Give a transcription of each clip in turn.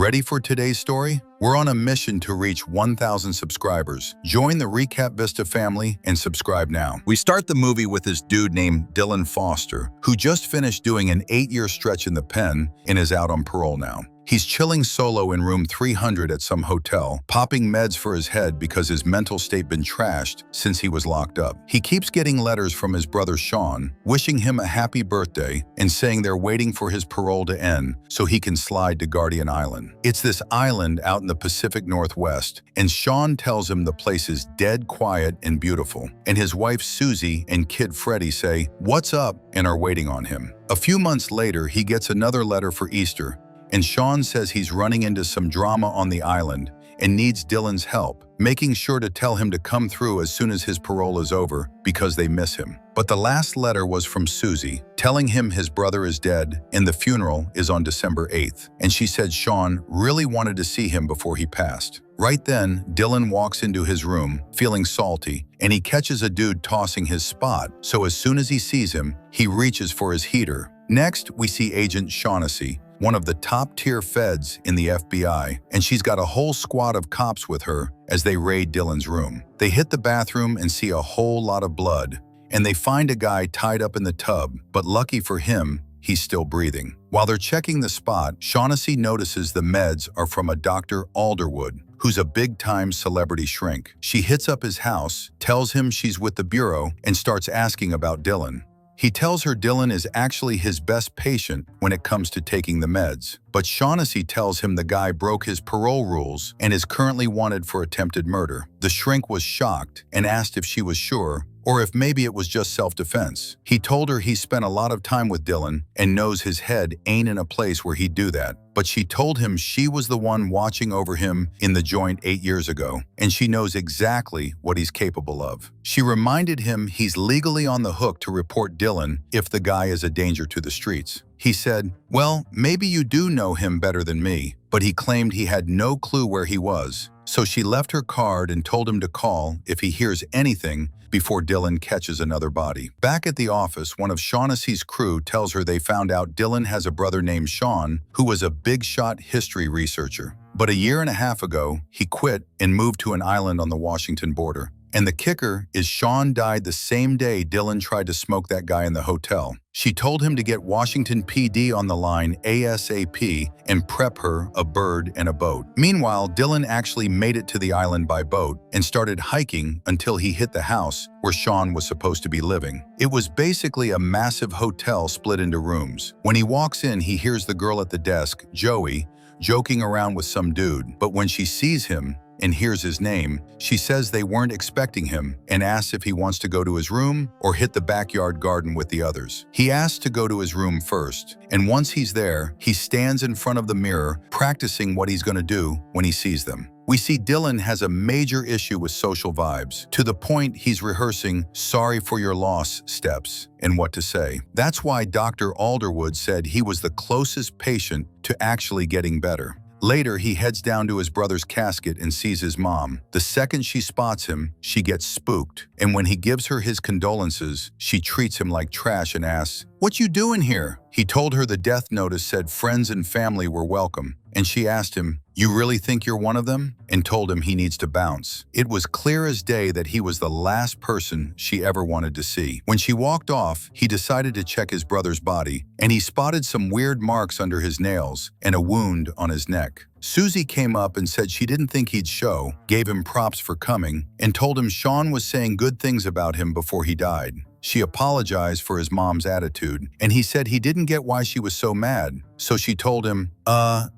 Ready for today's story? We're on a mission to reach 1,000 subscribers. Join the Recap Vista family and subscribe now. We start the movie with this dude named Dylan Foster, who just finished doing an 8-year stretch in the pen and is out on parole now. He's chilling solo in room 300 at some hotel, popping meds for his head because his mental state been trashed since he was locked up. He keeps getting letters from his brother Sean, wishing him a happy birthday and saying they're waiting for his parole to end so he can slide to Guardian Island. It's this island out in the Pacific Northwest, and Sean tells him the place is dead quiet and beautiful. And his wife Susie and kid Freddie say, "What's up?" and are waiting on him. A few months later, he gets another letter for Easter, and Sean says he's running into some drama on the island and needs Dylan's help, making sure to tell him to come through as soon as his parole is over because they miss him. But the last letter was from Susie, telling him his brother is dead and the funeral is on December 8th. And she said Sean really wanted to see him before he passed. Right then, Dylan walks into his room, feeling salty, and he catches a dude tossing his spot, so as soon as he sees him, he reaches for his heater. Next, we see Agent Shaughnessy, one of the top-tier feds in the FBI, and she's got a whole squad of cops with her as they raid Dylan's room. They hit the bathroom and see a whole lot of blood, and they find a guy tied up in the tub, but lucky for him, he's still breathing. While they're checking the spot, Shaughnessy notices the meds are from a Dr. Alderwood, who's a big-time celebrity shrink. She hits up his house, tells him she's with the Bureau, and starts asking about Dylan. He tells her Dylan is actually his best patient when it comes to taking the meds, but Shaughnessy tells him the guy broke his parole rules and is currently wanted for attempted murder. The shrink was shocked and asked if she was sure, or if maybe it was just self-defense. He told her he spent a lot of time with Dylan and knows his head ain't in a place where he'd do that. But she told him she was the one watching over him in the joint 8 years ago, and she knows exactly what he's capable of. She reminded him he's legally on the hook to report Dylan if the guy is a danger to the streets. He said, "Well, maybe you do know him better than me," but he claimed he had no clue where he was. So she left her card and told him to call if he hears anything before Dylan catches another body. Back at the office, one of Shaughnessy's crew tells her they found out Dylan has a brother named Sean who was a big-shot history researcher. But a year and a half ago, he quit and moved to an island on the Washington border. And the kicker is Sean died the same day Dylan tried to smoke that guy in the hotel. She told him to get Washington PD on the line ASAP and prep her a bird and a boat. Meanwhile, Dylan actually made it to the island by boat and started hiking until he hit the house where Sean was supposed to be living. It was basically a massive hotel split into rooms. When he walks in, he hears the girl at the desk, Joey, joking around with some dude, but when she sees him and hears his name, she says they weren't expecting him and asks if he wants to go to his room or hit the backyard garden with the others. He asks to go to his room first, and once he's there, he stands in front of the mirror practicing what he's going to do when he sees them. We see Dylan has a major issue with social vibes, to the point he's rehearsing "sorry for your loss" steps and what to say. That's why Dr. Alderwood said he was the closest patient to actually getting better. Later, he heads down to his brother's casket and sees his mom. The second she spots him, she gets spooked. And when he gives her his condolences, she treats him like trash and asks, "What you doing here?" He told her the death notice said friends and family were welcome. And she asked him, "You really think you're one of them?" and told him he needs to bounce. It was clear as day that he was the last person she ever wanted to see. When she walked off, he decided to check his brother's body, and he spotted some weird marks under his nails and a wound on his neck. Susie came up and said she didn't think he'd show, gave him props for coming, and told him Sean was saying good things about him before he died. She apologized for his mom's attitude, and he said he didn't get why she was so mad. So she told him,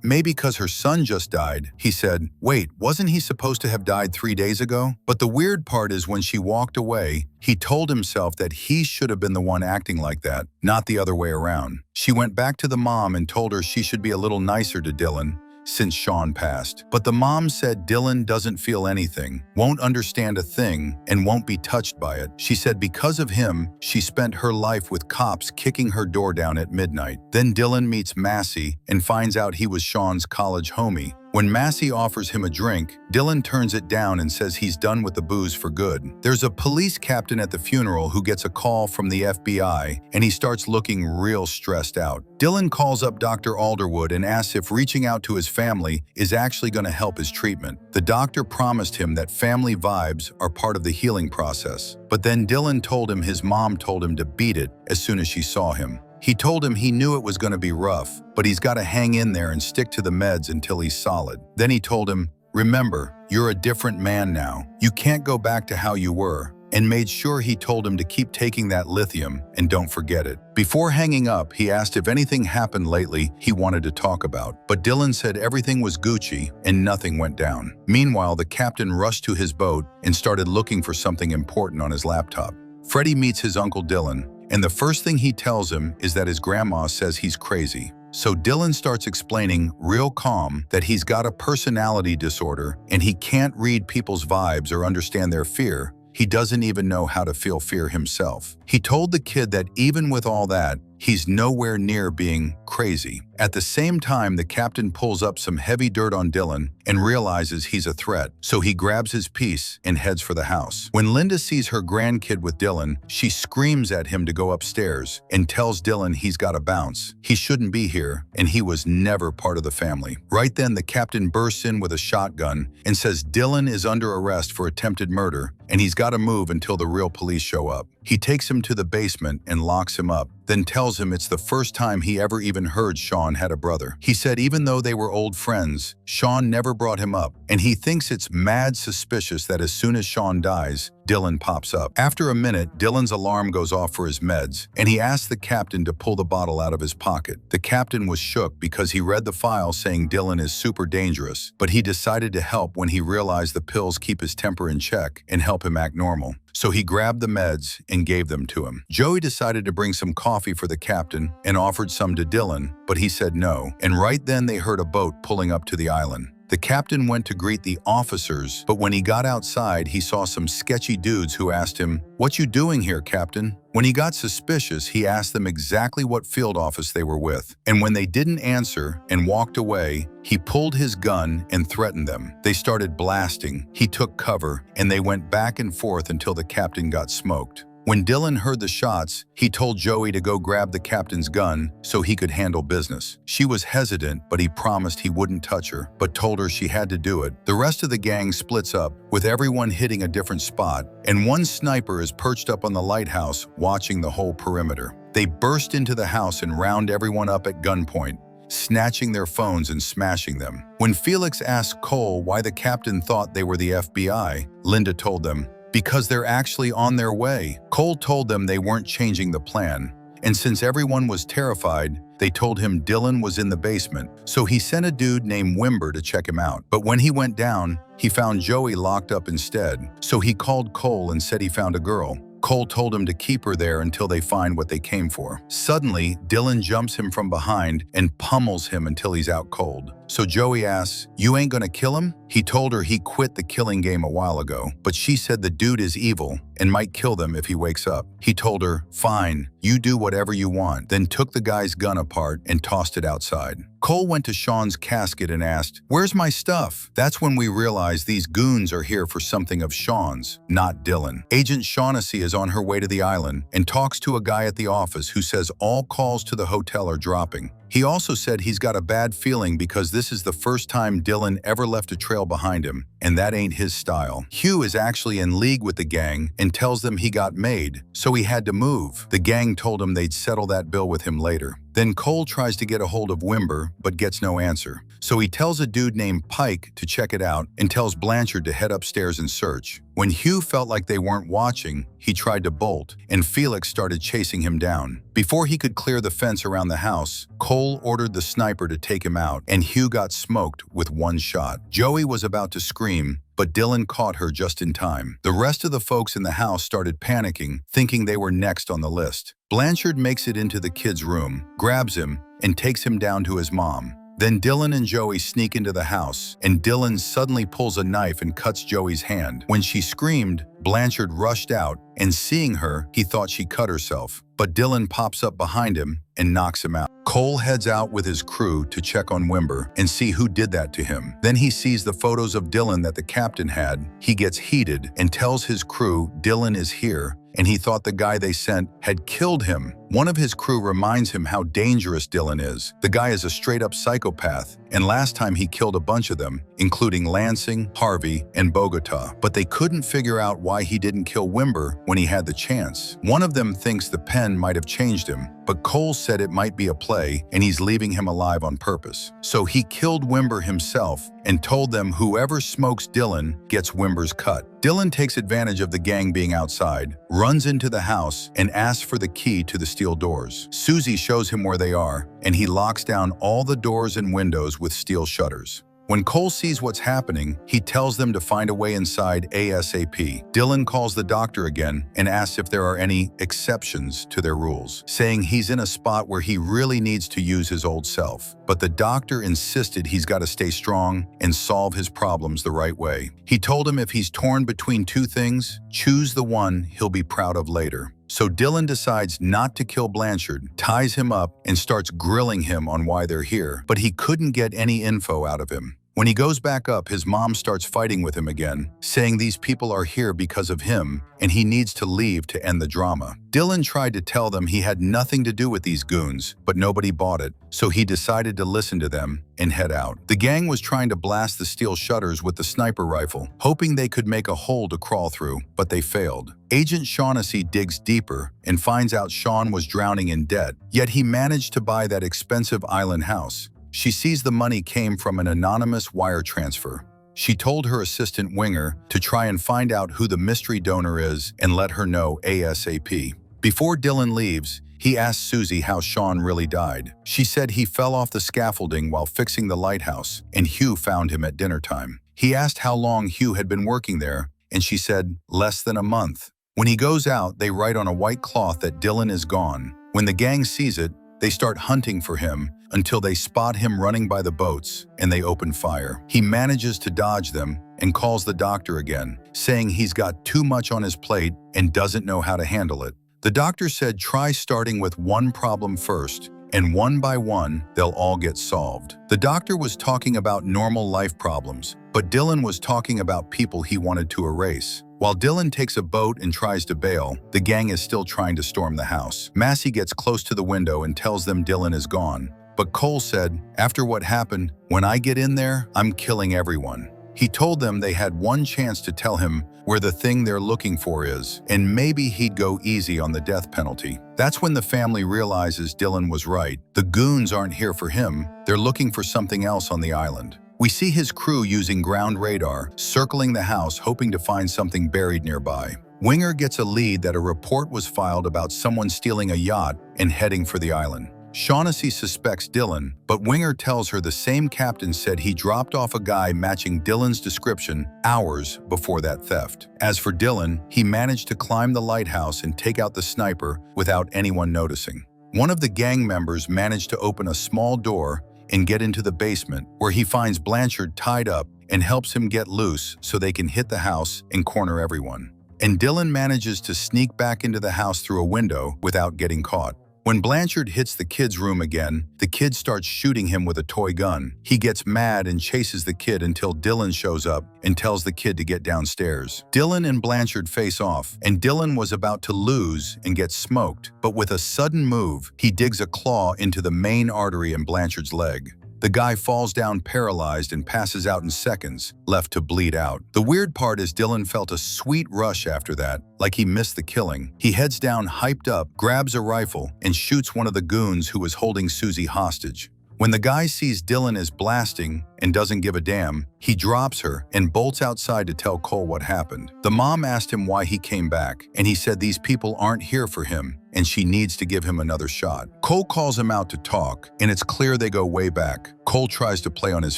maybe because her son just died. He said, "Wait, wasn't he supposed to have died 3 days ago?" But the weird part is when she walked away, he told himself that he should have been the one acting like that, not the other way around. She went back to the mom and told her she should be a little nicer to Dylan since Sean passed. But the mom said Dylan doesn't feel anything, won't understand a thing, and won't be touched by it. She said because of him, she spent her life with cops kicking her door down at midnight. Then Dylan meets Massey and finds out he was Sean's college homie. When Massey offers him a drink, Dylan turns it down and says he's done with the booze for good. There's a police captain at the funeral who gets a call from the FBI, and he starts looking real stressed out. Dylan calls up Dr. Alderwood and asks if reaching out to his family is actually going to help his treatment. The doctor promised him that family vibes are part of the healing process, but then Dylan told him his mom told him to beat it as soon as she saw him. He told him he knew it was going to be rough, but he's got to hang in there and stick to the meds until he's solid. Then he told him, "Remember, you're a different man now. You can't go back to how you were," and made sure he told him to keep taking that lithium and don't forget it. Before hanging up, he asked if anything happened lately he wanted to talk about, but Dylan said everything was Gucci and nothing went down. Meanwhile, the captain rushed to his boat and started looking for something important on his laptop. Freddie meets his uncle Dylan, and the first thing he tells him is that his grandma says he's crazy. So Dylan starts explaining, real calm, that he's got a personality disorder and he can't read people's vibes or understand their fear. He doesn't even know how to feel fear himself. He told the kid that even with all that, he's nowhere near being crazy. At the same time, the captain pulls up some heavy dirt on Dylan and realizes he's a threat, so he grabs his piece and heads for the house. When Linda sees her grandkid with Dylan, she screams at him to go upstairs and tells Dylan he's got to bounce. He shouldn't be here, and he was never part of the family. Right then, the captain bursts in with a shotgun and says Dylan is under arrest for attempted murder, and he's got to move until the real police show up. He takes him to the basement and locks him up, then tells him it's the first time he ever even heard Sean had a brother. He said even though they were old friends, Sean never brought him up, and he thinks it's mad suspicious that as soon as Sean dies, Dylan pops up. After a minute, Dylan's alarm goes off for his meds, and he asks the captain to pull the bottle out of his pocket. The captain was shook because he read the file saying Dylan is super dangerous, but he decided to help when he realized the pills keep his temper in check and help him act normal. So he grabbed the meds and gave them to him. Joey decided to bring some coffee for the captain and offered some to Dylan, but he said no, and right then they heard a boat pulling up to the island. The captain went to greet the officers, but when he got outside, he saw some sketchy dudes who asked him, "What you doing here, Captain?" When he got suspicious, he asked them exactly what field office they were with, and when they didn't answer and walked away, he pulled his gun and threatened them. They started blasting, he took cover, and they went back and forth until the captain got smoked. When Dylan heard the shots, he told Joey to go grab the captain's gun so he could handle business. She was hesitant, but he promised he wouldn't touch her, but told her she had to do it. The rest of the gang splits up, with everyone hitting a different spot, and one sniper is perched up on the lighthouse watching the whole perimeter. They burst into the house and round everyone up at gunpoint, snatching their phones and smashing them. When Felix asked Cole why the captain thought they were the FBI, Linda told them, "Because they're actually on their way." Cole told them they weren't changing the plan, and since everyone was terrified, they told him Dylan was in the basement, so he sent a dude named Wimber to check him out. But when he went down, he found Joey locked up instead, so he called Cole and said he found a girl. Cole told him to keep her there until they find what they came for. Suddenly, Dylan jumps him from behind and pummels him until he's out cold. So Joey asks, "You ain't gonna kill him?" He told her he quit the killing game a while ago, but she said the dude is evil and might kill them if he wakes up. He told her, "Fine, you do whatever you want," then took the guy's gun apart and tossed it outside. Cole went to Sean's casket and asked, "Where's my stuff?" That's when we realized these goons are here for something of Sean's, not Dylan. Agent Shaughnessy is on her way to the island and talks to a guy at the office who says all calls to the hotel are dropping. He also said he's got a bad feeling because this is the first time Dylan ever left a trail behind him, and that ain't his style. Hugh is actually in league with the gang and tells them he got made, so he had to move. The gang told him they'd settle that bill with him later. Then Cole tries to get a hold of Wimber, but gets no answer. So he tells a dude named Pike to check it out and tells Blanchard to head upstairs and search. When Hugh felt like they weren't watching, he tried to bolt, and Felix started chasing him down. Before he could clear the fence around the house, Cole ordered the sniper to take him out, and Hugh got smoked with one shot. Joey was about to scream, but Dylan caught her just in time. The rest of the folks in the house started panicking, thinking they were next on the list. Blanchard makes it into the kid's room, grabs him, and takes him down to his mom. Then Dylan and Joey sneak into the house, and Dylan suddenly pulls a knife and cuts Joey's hand. When she screamed, Blanchard rushed out, and seeing her, he thought she cut herself. But Dylan pops up behind him and knocks him out. Cole heads out with his crew to check on Wimber and see who did that to him. Then he sees the photos of Dylan that the captain had. He gets heated and tells his crew Dylan is here, and he thought the guy they sent had killed him. One of his crew reminds him how dangerous Dylan is. The guy is a straight-up psychopath, and last time he killed a bunch of them, including Lansing, Harvey, and Bogota. But they couldn't figure out why he didn't kill Wimber when he had the chance. One of them thinks the pen might have changed him, but Cole said it might be a play and he's leaving him alive on purpose. So he killed Wimber himself and told them whoever smokes Dylan gets Wimber's cut. Dylan takes advantage of the gang being outside, runs into the house, and asks for the key to the steel doors. Susie shows him where they are, and he locks down all the doors and windows with steel shutters. When Cole sees what's happening, he tells them to find a way inside ASAP. Dylan calls the doctor again and asks if there are any exceptions to their rules, saying he's in a spot where he really needs to use his old self. But the doctor insisted he's got to stay strong and solve his problems the right way. He told him if he's torn between two things, choose the one he'll be proud of later. So Dylan decides not to kill Blanchard, ties him up, and starts grilling him on why they're here, but he couldn't get any info out of him. When he goes back up, his mom starts fighting with him again, saying these people are here because of him, and he needs to leave to end the drama. Dylan tried to tell them he had nothing to do with these goons, but nobody bought it, so he decided to listen to them and head out. The gang was trying to blast the steel shutters with the sniper rifle, hoping they could make a hole to crawl through, but they failed. Agent Shaughnessy digs deeper and finds out Sean was drowning in debt, yet he managed to buy that expensive island house. She sees the money came from an anonymous wire transfer. She told her assistant Winger to try and find out who the mystery donor is and let her know ASAP. Before Dylan leaves, he asks Susie how Sean really died. She said he fell off the scaffolding while fixing the lighthouse, and Hugh found him at dinner time. He asked how long Hugh had been working there, and she said less than a month. When he goes out, they write on a white cloth that Dylan is gone. When the gang sees it, they start hunting for him until they spot him running by the boats and they open fire. He manages to dodge them and calls the doctor again, saying he's got too much on his plate and doesn't know how to handle it. The doctor said try starting with one problem first, and one by one, they'll all get solved. The doctor was talking about normal life problems, but Dylan was talking about people he wanted to erase. While Dylan takes a boat and tries to bail, the gang is still trying to storm the house. Massey gets close to the window and tells them Dylan is gone. But Cole said, after what happened, when I get in there, I'm killing everyone. He told them they had one chance to tell him where the thing they're looking for is, and maybe he'd go easy on the death penalty. That's when the family realizes Dylan was right. The goons aren't here for him, they're looking for something else on the island. We see his crew using ground radar, circling the house hoping to find something buried nearby. Winger gets a lead that a report was filed about someone stealing a yacht and heading for the island. Shaughnessy suspects Dylan, but Winger tells her the same captain said he dropped off a guy matching Dylan's description hours before that theft. As for Dylan, he managed to climb the lighthouse and take out the sniper without anyone noticing. One of the gang members managed to open a small door and get into the basement, where he finds Blanchard tied up and helps him get loose so they can hit the house and corner everyone. And Dylan manages to sneak back into the house through a window without getting caught. When Blanchard hits the kid's room again, the kid starts shooting him with a toy gun. He gets mad and chases the kid until Dylan shows up and tells the kid to get downstairs. Dylan and Blanchard face off, and Dylan was about to lose and get smoked, but with a sudden move, he digs a claw into the main artery in Blanchard's leg. The guy falls down paralyzed and passes out in seconds, left to bleed out. The weird part is Dylan felt a sweet rush after that, like he missed the killing. He heads down hyped up, grabs a rifle, and shoots one of the goons who was holding Susie hostage. When the guy sees Dylan is blasting and doesn't give a damn, he drops her and bolts outside to tell Cole what happened. The mom asked him why he came back, and he said these people aren't here for him, and she needs to give him another shot. Cole calls him out to talk, and it's clear they go way back. Cole tries to play on his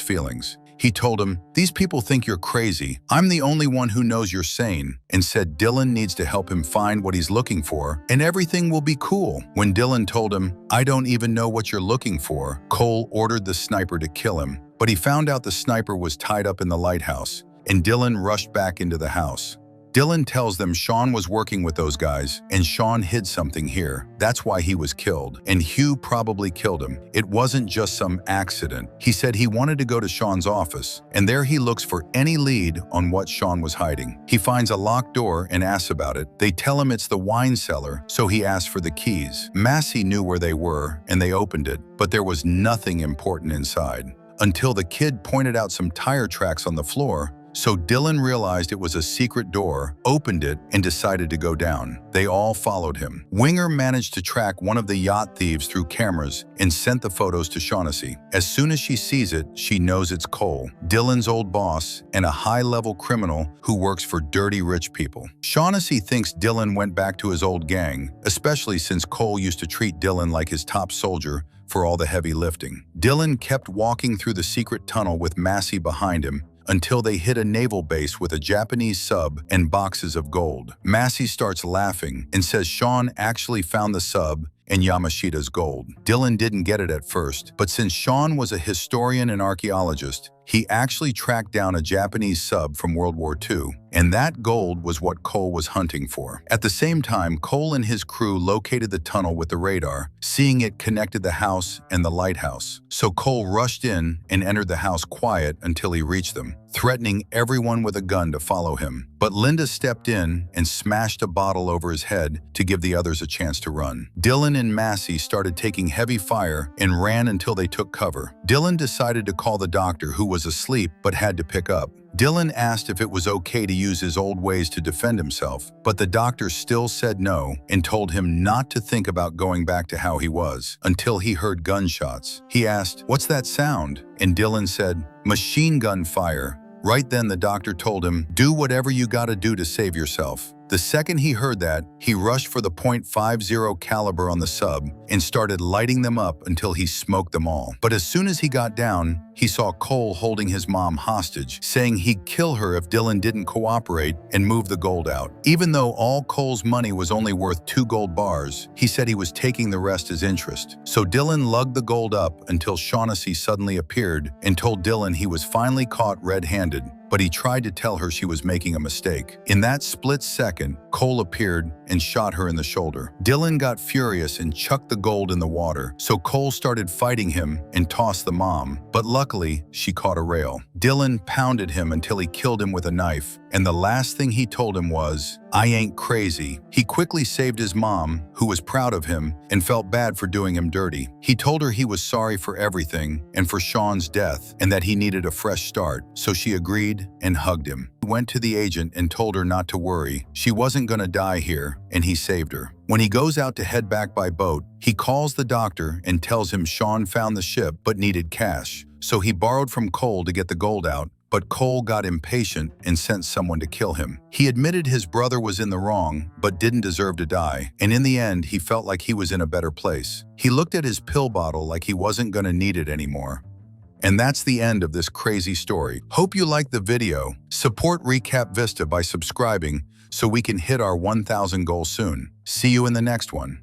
feelings. He told him, "These people think you're crazy. I'm the only one who knows you're sane," and said Dylan needs to help him find what he's looking for, and everything will be cool. When Dylan told him, "I don't even know what you're looking for," Cole ordered the sniper to kill him, but he found out the sniper was tied up in the lighthouse, and Dylan rushed back into the house. Dylan tells them Sean was working with those guys, and Sean hid something here. That's why he was killed, and Hugh probably killed him. It wasn't just some accident. He said he wanted to go to Sean's office, and there he looks for any lead on what Sean was hiding. He finds a locked door and asks about it. They tell him it's the wine cellar, so he asks for the keys. Massey knew where they were, and they opened it, but there was nothing important inside. Until the kid pointed out some tire tracks on the floor, so Dylan realized it was a secret door, opened it, and decided to go down. They all followed him. Winger managed to track one of the yacht thieves through cameras and sent the photos to Shaughnessy. As soon as she sees it, she knows it's Cole, Dylan's old boss and a high-level criminal who works for dirty rich people. Shaughnessy thinks Dylan went back to his old gang, especially since Cole used to treat Dylan like his top soldier for all the heavy lifting. Dylan kept walking through the secret tunnel with Massey behind him, until they hit a naval base with a Japanese sub and boxes of gold. Massey starts laughing and says Sean actually found the sub and Yamashita's gold. Dylan didn't get it at first, but since Sean was a historian and archaeologist, he actually tracked down a Japanese sub from World War II, and that gold was what Cole was hunting for. At the same time, Cole and his crew located the tunnel with the radar, seeing it connected the house and the lighthouse. So Cole rushed in and entered the house quiet until he reached them, threatening everyone with a gun to follow him. But Linda stepped in and smashed a bottle over his head to give the others a chance to run. Dylan and Massey started taking heavy fire and ran until they took cover. Dylan decided to call the doctor, who was asleep but had to pick up. Dylan asked if it was okay to use his old ways to defend himself, but the doctor still said no and told him not to think about going back to how he was until he heard gunshots. He asked, "What's that sound?" And Dylan said, "Machine gun fire." Right then the doctor told him, "Do whatever you gotta do to save yourself." The second he heard that, he rushed for the .50 caliber on the sub and started lighting them up until he smoked them all. But as soon as he got down, he saw Cole holding his mom hostage, saying he'd kill her if Dylan didn't cooperate and move the gold out. Even though all Cole's money was only worth 2 gold bars, he said he was taking the rest as interest. So Dylan lugged the gold up until Shaughnessy suddenly appeared and told Dylan he was finally caught red-handed, but he tried to tell her she was making a mistake. In that split second, Cole appeared and shot her in the shoulder. Dylan got furious and chucked the gold in the water, so Cole started fighting him and tossed the mom, but luckily, she caught a rail. Dylan pounded him until he killed him with a knife, and the last thing he told him was, "I ain't crazy." He quickly saved his mom, who was proud of him and felt bad for doing him dirty. He told her he was sorry for everything and for Sean's death and that he needed a fresh start, so she agreed and hugged him. He went to the agent and told her not to worry. She wasn't gonna die here, and he saved her. When he goes out to head back by boat, he calls the doctor and tells him Sean found the ship but needed cash. So he borrowed from Cole to get the gold out, but Cole got impatient and sent someone to kill him. He admitted his brother was in the wrong, but didn't deserve to die, and in the end, he felt like he was in a better place. He looked at his pill bottle like he wasn't gonna need it anymore. And that's the end of this crazy story. Hope you liked the video. Support Recap Vista by subscribing so we can hit our 1,000 goal soon. See you in the next one.